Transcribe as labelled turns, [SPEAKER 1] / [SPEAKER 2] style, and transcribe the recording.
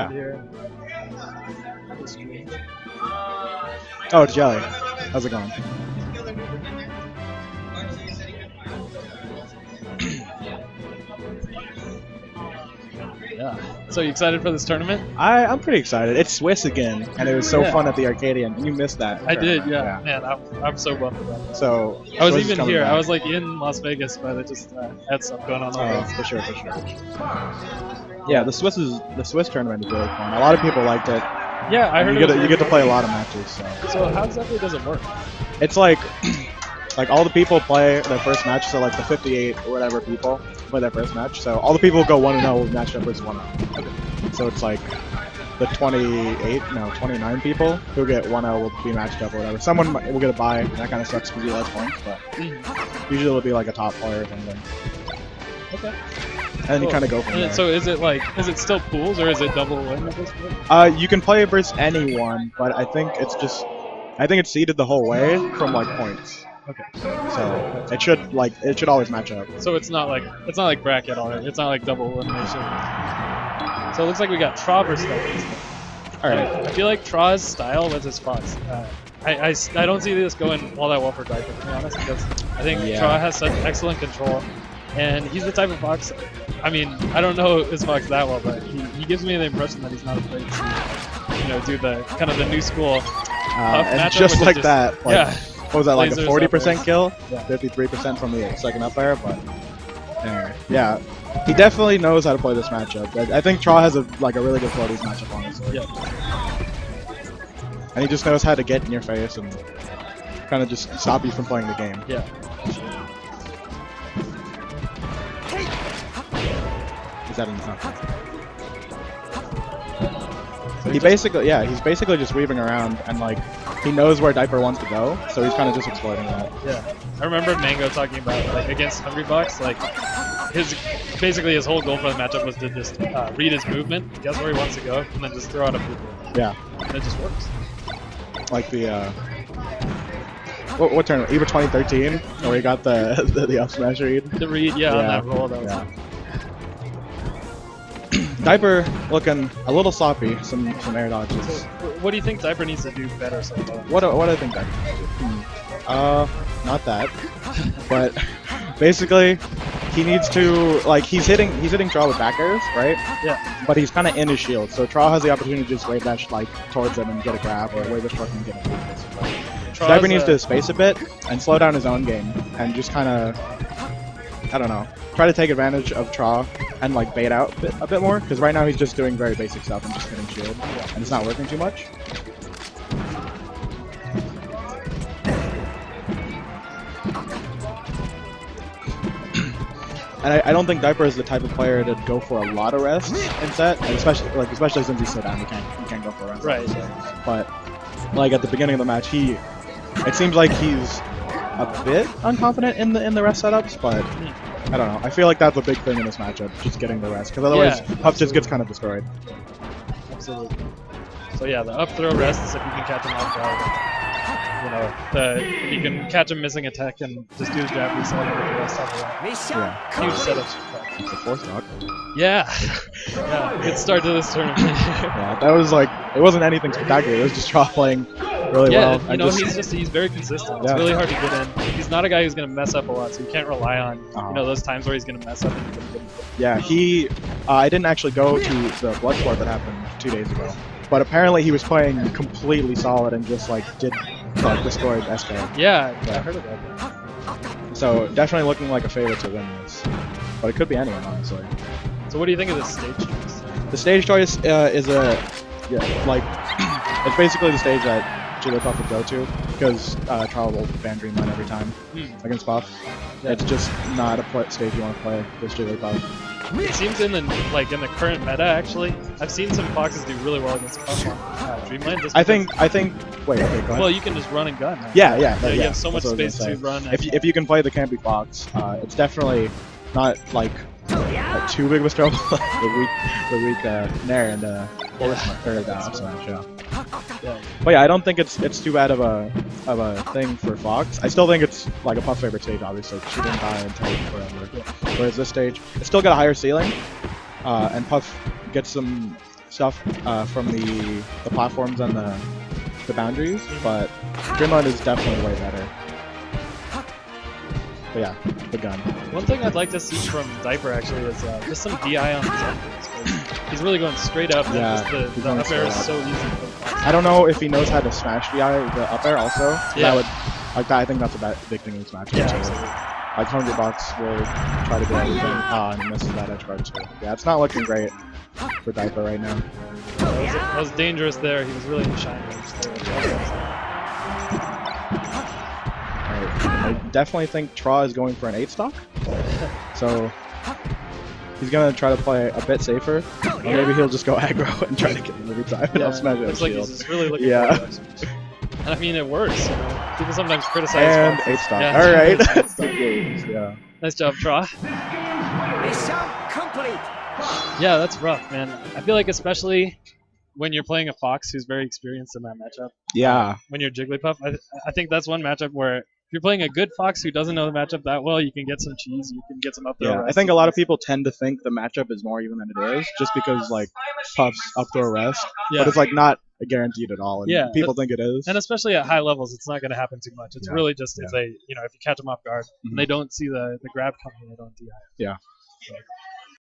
[SPEAKER 1] around here.
[SPEAKER 2] Oh, it's Jelly. How's it going?
[SPEAKER 1] Yeah. So you excited for this tournament?
[SPEAKER 2] I'm pretty excited. It's Swiss again, and it was so fun at the Arcadian. And you missed that.
[SPEAKER 1] I did, yeah. Man, I'm so bummed about that.
[SPEAKER 2] So
[SPEAKER 1] I was
[SPEAKER 2] Swiss is
[SPEAKER 1] even
[SPEAKER 2] coming
[SPEAKER 1] here.
[SPEAKER 2] back.
[SPEAKER 1] I was like in Las Vegas, but it just had stuff going on.
[SPEAKER 2] For sure. Yeah, the Swiss tournament is really fun. A lot of people liked it.
[SPEAKER 1] Yeah, I heard
[SPEAKER 2] you get to play a lot of matches.
[SPEAKER 1] So how exactly does it work?
[SPEAKER 2] It's like all the people play their first match. So like the 58 or whatever people play their first match. So all the people who go 1-0 will match up versus 1-0. Okay. So it's like the 29 people who get 1-0 will be matched up or whatever. Someone will get a bye. That kind of sucks because you less points, but usually it'll be like a top player or something.
[SPEAKER 1] Okay.
[SPEAKER 2] And then you kind of go from there.
[SPEAKER 1] So is it still pools or is it double win at this point?
[SPEAKER 2] You can play versus anyone, but I think it's seeded the whole way from like points.
[SPEAKER 1] Okay.
[SPEAKER 2] So it should always match up.
[SPEAKER 1] So it's not like bracket already. It's not like double elimination. So it looks like we got trahh versus Diaper.
[SPEAKER 2] All right.
[SPEAKER 1] I feel like trahh's style with his Fox. I don't see this going all that well for Diaper, to be honest, because I think trahh has such excellent control, and he's the type of Fox. I mean, I don't know his Fox that well, but he gives me the impression that he's not afraid to, do the kind of the new school.
[SPEAKER 2] And just like that. Like,
[SPEAKER 1] yeah.
[SPEAKER 2] What was that, like a
[SPEAKER 1] Lasers
[SPEAKER 2] 40% kill?
[SPEAKER 1] Yeah.
[SPEAKER 2] 53% from the second up air, but anyway, yeah. He definitely knows how to play this matchup. I think trahh has a really good floaties matchup, honestly.
[SPEAKER 1] Yeah.
[SPEAKER 2] And he just knows how to get in your face and kind of just stop you from playing the game.
[SPEAKER 1] Yeah.
[SPEAKER 2] Is that enough? So he's basically just weaving around and he knows where Diaper wants to go, so he's kind of just exploiting that.
[SPEAKER 1] Yeah. I remember Mango talking about against Hungry Box, his whole goal for the matchup was to just read his movement, guess where he wants to go, and then just throw out a poop.
[SPEAKER 2] Yeah.
[SPEAKER 1] And it just works.
[SPEAKER 2] Like the what tournament? EVA 2013, where he got the up smash read.
[SPEAKER 1] The read, on that roll. That was
[SPEAKER 2] Diaper looking a little sloppy, some air dodges.
[SPEAKER 1] So, what do you think Diaper needs to do better so far?
[SPEAKER 2] What do I think Diaper needs to do? Not that. But basically, he needs to he's hitting trahh with back airs, right?
[SPEAKER 1] Yeah.
[SPEAKER 2] But he's kind of in his shield, so trahh has the opportunity to just wave dash towards him and get a grab, or wave a short and get a move, basically. Diaper needs to space a bit and slow down his own game and just kind of, I don't know, try to take advantage of trahh and bait out a bit more, because right now he's just doing very basic stuff and just hitting shield, and it's not working too much. And I don't think Diaper is the type of player to go for a lot of rest in set, and especially since he's so down, he can't go for a rest.
[SPEAKER 1] Right.
[SPEAKER 2] But at the beginning of the match, it seems like he's a bit unconfident in the rest setups, but I don't know. I feel like that's a big thing in this matchup, just getting the rest, because otherwise Puff just gets kind of destroyed.
[SPEAKER 1] Absolutely. So yeah, the up throw rests if you can catch him off guard. If you can catch him missing a tech and just do his jab reset and get the rest off of that.
[SPEAKER 2] Yeah.
[SPEAKER 1] Huge setups.
[SPEAKER 2] It's a fourth stock.
[SPEAKER 1] Yeah. Good start to this tournament.
[SPEAKER 2] Yeah, that was it wasn't anything spectacular. It was just trahh playing really well.
[SPEAKER 1] Yeah, he's very consistent. It's really hard to get in. He's not a guy who's going to mess up a lot, so you can't rely on those times where he's going to mess up.
[SPEAKER 2] Yeah, I didn't actually go to the Bloodsport that happened 2 days ago, but apparently he was playing completely solid and just destroyed SK.
[SPEAKER 1] Yeah, I heard about that.
[SPEAKER 2] So definitely looking like a favorite to win this, but it could be anyone, honestly.
[SPEAKER 1] So what do you think of this stage choice?
[SPEAKER 2] The stage choice is it's basically the stage that Jigglypuff would go to, because trahh will ban Dreamland every time against Puff. Yeah. It's just not a stage you want to play with Jigglypuff.
[SPEAKER 1] It seems in the current meta, actually, I've seen some Foxes do really well against Puff on Dreamland.
[SPEAKER 2] I think. Wait, okay, go ahead.
[SPEAKER 1] Well, you can just run and gun. Right?
[SPEAKER 2] Yeah.
[SPEAKER 1] You have so much space to run.
[SPEAKER 2] If you can play the Campy Fox, it's definitely not too big of a struggle. the weak Nair and up smash. Yeah. But yeah, I don't think it's too bad of a thing for Fox. I still think it's a Puff favorite stage, obviously. She didn't die until forever. Whereas this stage, it's still got a higher ceiling, and Puff gets some stuff from the platforms and the boundaries, but Dreamland is definitely way better. But yeah, the gun.
[SPEAKER 1] One thing I'd like to see from Diaper actually is just some DI on his up. He's really going straight up.
[SPEAKER 2] Yeah,
[SPEAKER 1] and just the up air is so easy.
[SPEAKER 2] I don't know if he knows how to smash DI the up air also.
[SPEAKER 1] Yeah.
[SPEAKER 2] That would, like, I think that's a big thing in this match.
[SPEAKER 1] Yeah,
[SPEAKER 2] So,
[SPEAKER 1] absolutely.
[SPEAKER 2] like, Hungrybox will try to do everything, and he misses that edge guard. So yeah, it's not looking great for Diaper right now.
[SPEAKER 1] That was dangerous there. He was really in shine range there.
[SPEAKER 2] I definitely think trahh is going for an 8 stock. So he's gonna try to play a bit safer, or maybe he'll just go aggro and try to get him every time. And I'll smash it.
[SPEAKER 1] Looks like he's just really looking
[SPEAKER 2] Yeah.
[SPEAKER 1] for it. And I mean, it works. You know? People sometimes criticize.
[SPEAKER 2] And
[SPEAKER 1] boxes.
[SPEAKER 2] 8 stock.
[SPEAKER 1] Yeah.
[SPEAKER 2] All right.
[SPEAKER 1] 8 stock.
[SPEAKER 2] Yeah.
[SPEAKER 1] Nice job, trahh.
[SPEAKER 3] Mission complete.
[SPEAKER 1] Yeah, that's rough, man. I feel like especially when you're playing a Fox who's very experienced in that matchup.
[SPEAKER 2] Yeah.
[SPEAKER 1] When you're Jigglypuff, I think that's one matchup where if you're playing a good Fox who doesn't know the matchup that well, you can get some cheese, you can get some up there.
[SPEAKER 2] Yeah. I think a lot of people tend to think the matchup is more even than it is, just because like Puff's up throw rest,
[SPEAKER 1] Yeah.
[SPEAKER 2] but it's like not guaranteed at all. And
[SPEAKER 1] Yeah,
[SPEAKER 2] people think it is.
[SPEAKER 1] And especially at high levels, it's not going to happen too much. It's
[SPEAKER 2] Yeah.
[SPEAKER 1] really just if
[SPEAKER 2] Yeah.
[SPEAKER 1] they, if you catch them off guard and they don't see the grab coming, they don't DI.
[SPEAKER 2] Yeah.
[SPEAKER 1] So,